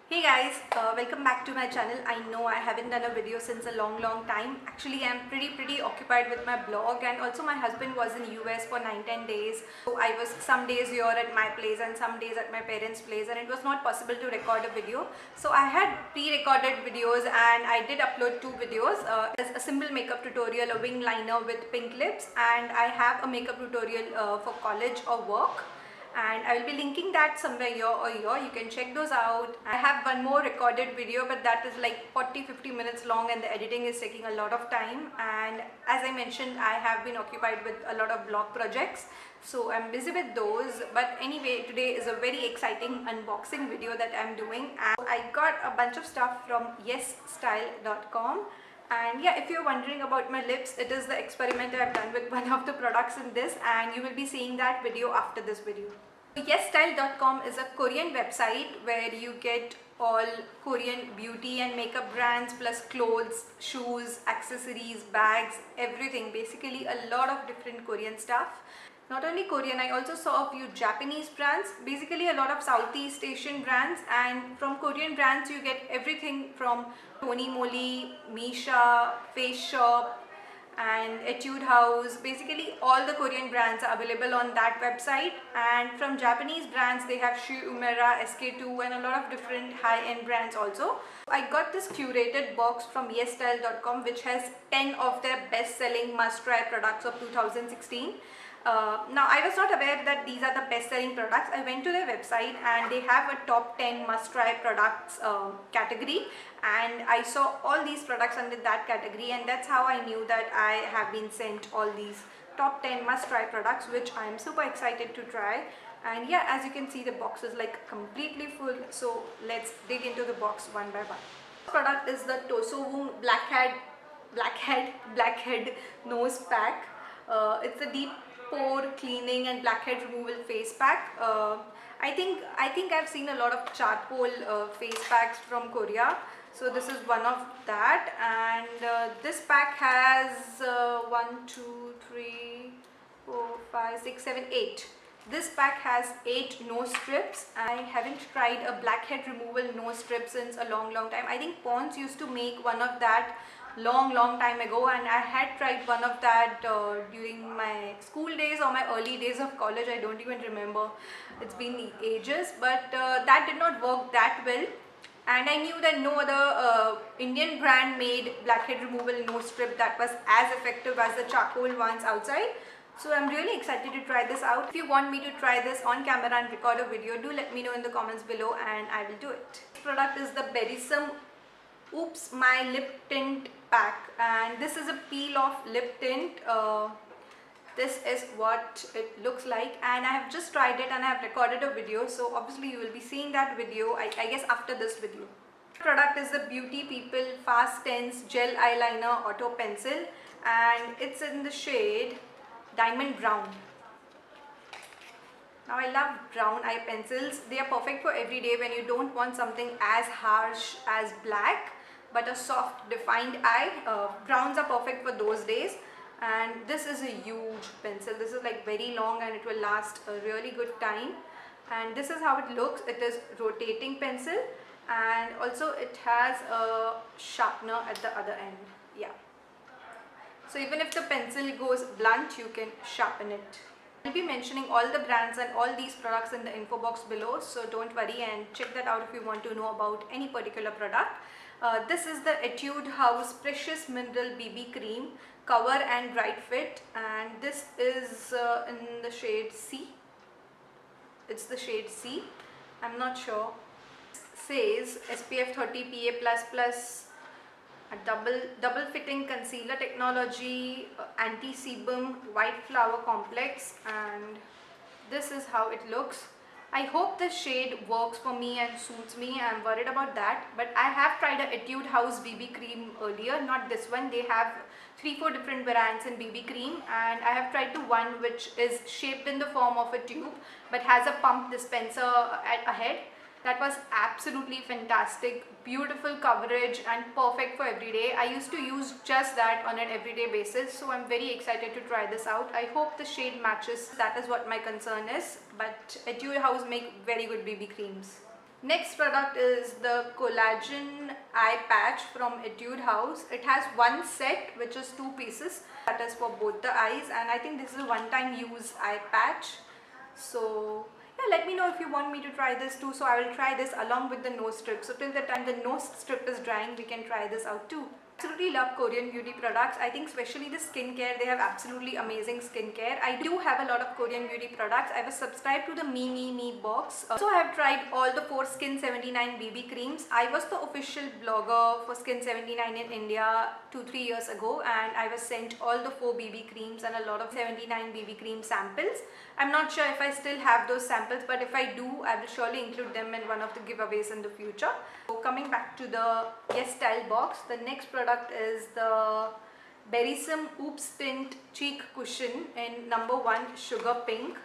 Hey guys, welcome back to my channel. I know I haven't done a video since a long time. Actually, I'm pretty occupied with my blog, and also my husband was in US for 9-10 days. So I was some days here at my place and some days at my parents' place, and it was not possible to record a video. So I had pre-recorded videos and I did upload two videos. As a simple makeup tutorial, a wing liner with pink lips, and I have a makeup tutorial for college or work, and I will be linking that somewhere here or here. You can check those out. I have one more recorded video, but that is like 40-50 minutes long and the editing is taking a lot of time, and as I mentioned, I have been occupied with a lot of blog projects, so I'm busy with those. But anyway, today is a very exciting unboxing video that I'm doing, and I got a bunch of stuff from yesstyle.com. And yeah, if you're wondering about my lips, it is the experiment I've done with one of the products in this, and you will be seeing that video after this video. Yesstyle.com is a Korean website where you get all Korean beauty and makeup brands plus clothes, shoes, accessories, bags, everything. Basically a lot of different Korean stuff. Not only Korean, I also saw a few Japanese brands, basically a lot of Southeast Asian brands, and from Korean brands you get everything from Tony Moly, Misha, Face Shop and Etude House. Basically all the Korean brands are available on that website, and from Japanese brands they have Shu Uemura, SK2 and a lot of different high-end brands also. I got this curated box from yesstyle.com which has 10 of their best-selling must-try products of 2016. Now I was not aware that these are the best-selling products. I went to their website and they have a top 10 must-try products category, and I saw all these products under that category, and that's how I knew that I have been sent all these top 10 must-try products, which I am super excited to try. And yeah, as you can see, the box is like completely full, so let's dig into the box one by one. This product is the Tosowoong Blackhead Nose Pack. It's a deep pore cleaning and blackhead removal face pack. I think I've seen a lot of charcoal face packs from Korea, so this is one of that. And this pack has 1, 2, 3, 4, 5, 6, 7, 8. This pack has 8 nose strips. I haven't tried a blackhead removal nose strip since a long time. I think Pond's used to make one of that long time ago, and I had tried one of that during my school days or my early days of college. I don't even remember, it's been ages, but that did not work that well, and I knew that no other Indian brand made blackhead removal nose strip that was as effective as the charcoal ones outside. So I'm really excited to try this out. If you want me to try this on camera and record a video, do let me know in the comments below and I will do it. This product is the Berrism Oops My Lip Tint Pack, and this is a peel off lip tint. This is what it looks like, and I have just tried it and I have recorded a video, so obviously you will be seeing that video I guess after this video. The product is the Beauty People Fast Tense Gel Eyeliner Auto Pencil, and it's in the shade Diamond Brown. Now I love brown eye pencils. They are perfect for every day when you don't want something as harsh as black but a soft defined eye. Browns are perfect for those days, and this is a huge pencil. This is like very long and it will last a really good time, and this is how it looks. It is rotating pencil, and also it has a sharpener at the other end. Yeah, so even if the pencil goes blunt, you can sharpen it. I'll be mentioning all the brands and all these products in the info box below, so don't worry and check that out if you want to know about any particular product. This is the Etude House Precious Mineral BB Cream Cover and Bright Fit, and this is in the shade C. It's the shade C. I'm not sure. It says SPF 30 PA++, a double fitting concealer technology, anti-sebum white flower complex, and this is how it looks. I hope the shade works for me and suits me. I'm worried about that, but I have tried a Etude House BB cream earlier, not this one. They have 3-4 different variants in BB cream, and I have tried the one which is shaped in the form of a tube but has a pump dispenser ahead. That was absolutely fantastic, beautiful coverage and perfect for everyday. I used to use just that on an everyday basis, so I'm very excited to try this out. I hope the shade matches. That is what my concern is, but Etude House make very good BB creams. Next product is the collagen eye patch from Etude House. It has one set which is 2 pieces, that is for both the eyes, and I think this is a one-time use eye patch. So yeah, let me know if you want me to try this too. So I will try this along with the nose strip. So till the time the nose strip is drying, we can try this out too. Absolutely love Korean beauty products. I think especially the skincare, they have absolutely amazing skincare. I do have a lot of Korean beauty products. I was subscribed to the Me box. So I have tried all the 4 Skin 79 BB creams. I was the official blogger for Skin 79 in India 2-3 years ago, and I was sent all the 4 BB creams and a lot of 79 BB cream samples. I'm not sure if I still have those samples, but if I do, I will surely include them in one of the giveaways in the future. So coming back to the Yes Style box, the next product is the Berrysom Oops Tint Cheek Cushion in number 1 Sugar Pink.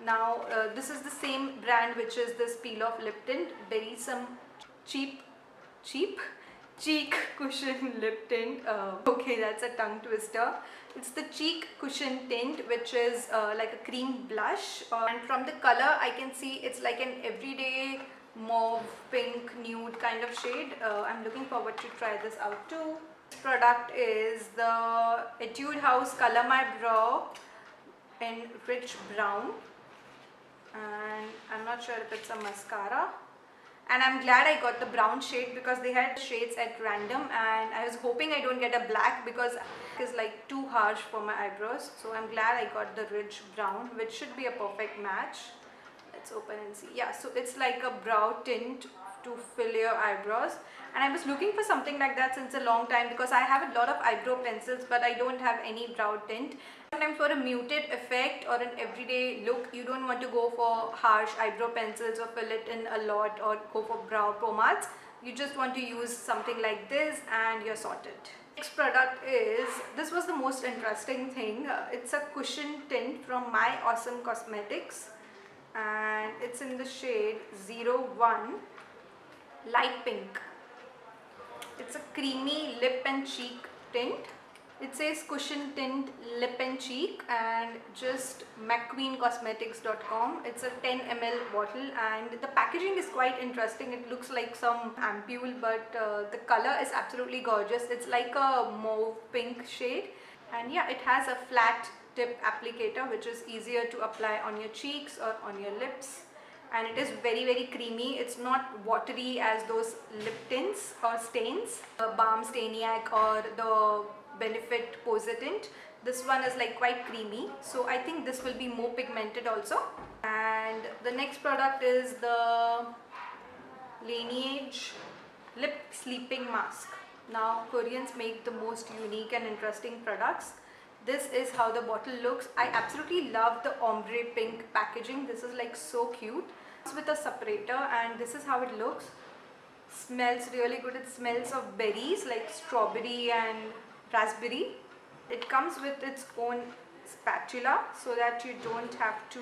Now this is the same brand which is this peel off lip tint, Berrysom cheap cheek cushion lip tint. Okay, that's a tongue twister. It's the cheek cushion tint, which is like a cream blush, and from the color I can see it's like an everyday mauve pink nude kind of shade. I'm looking forward to try this out too. This product is the Etude House Color My Brow in rich brown, and I'm not sure if it's a mascara. And I'm glad I got the brown shade because they had shades at random, and I was hoping I don't get a black because it's like too harsh for my eyebrows. So I'm glad I got the rich brown, which should be a perfect match. Let's open and see. Yeah, so it's like a brow tint to fill your eyebrows, and I was looking for something like that since a long time because I have a lot of eyebrow pencils but I don't have any brow tint. Sometimes for a muted effect or an everyday look, you don't want to go for harsh eyebrow pencils or fill it in a lot or go for brow pomades. You just want to use something like this and you're sorted. Next product is, this was the most interesting thing. It's a cushion tint from My Awesome Cosmetics, and it's in the shade 01 Light Pink. It's a creamy lip and cheek tint. It says cushion tint lip and cheek, and just mcqueencosmetics.com. It's a 10 ml bottle, and the packaging is quite interesting. It looks like some ampule, but the color is absolutely gorgeous. It's like a mauve pink shade, and yeah, it has a flat tip applicator which is easier to apply on your cheeks or on your lips, and it is very creamy. It's not watery as those lip tints or stains, the Balm Stainiac or the Benefit Poser tint. This one is like quite creamy, so I think this will be more pigmented also. And the next product is the Laneige Lip Sleeping Mask. Now Koreans make the most unique and interesting products. This is how the bottle looks. I absolutely love the ombre pink packaging. This is like so cute. It's with a separator, and this is how it looks. Smells really good. It smells of berries like strawberry and raspberry. It comes with its own spatula so that you don't have to,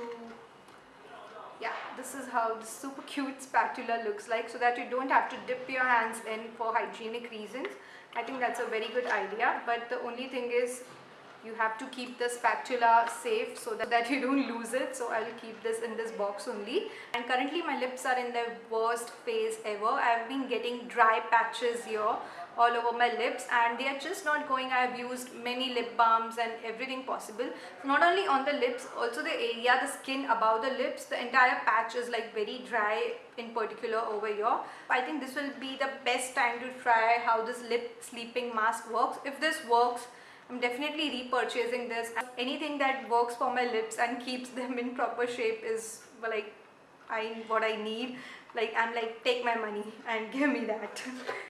yeah, this is how the super cute spatula looks like, so that you don't have to dip your hands in for hygienic reasons. I think that's a very good idea, but the only thing is you have to keep the spatula safe so that you don't lose it. So I will keep this in this box only. And currently my lips are in their worst phase ever. I've been getting dry patches here all over my lips, and they are just not going. I have used many lip balms and everything possible. Not only on the lips, also the area, the skin above the lips, the entire patch is like very dry, in particular over here. I think this will be the best time to try how this lip sleeping mask works. If this works, I'm definitely repurchasing this. Anything that works for my lips and keeps them in proper shape is like what I need. Like, I'm like, take my money and give me that.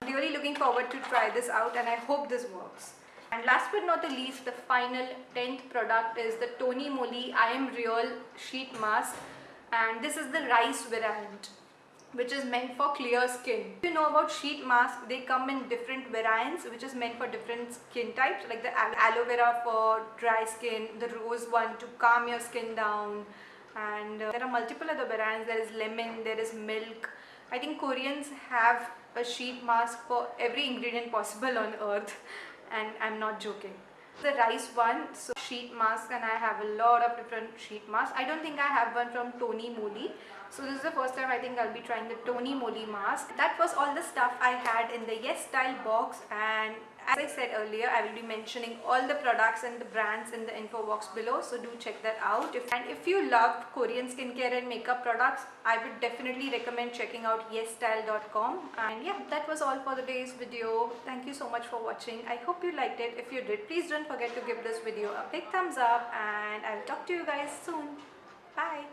I'm really looking forward to try this out, and I hope this works. And last but not the least, the final 10th product is the Tony Moly I Am Real Sheet Mask, and this is the rice variant, which is meant for clear skin. If you know about sheet masks, they come in different variants which is meant for different skin types, like the aloe vera for dry skin, the rose one to calm your skin down, and there are multiple other variants. There is lemon, there is milk. I think Koreans have a sheet mask for every ingredient possible on earth, and I'm not joking. The rice one, so sheet mask, and I have a lot of different sheet masks. I don't think I have one from Tony Moly, So this is the first time I think I'll be trying the Tony Moly mask. That was all the stuff I had in the Yes Style box, and as I said earlier, I will be mentioning all the products and the brands in the info box below, so do check that out. If you love Korean skincare and makeup products, I would definitely recommend checking out yesstyle.com. And yeah, that was all for today's video. Thank you so much for watching. I hope you liked it. If you did, please don't forget to give this video a big thumbs up, and I'll talk to you guys soon. Bye.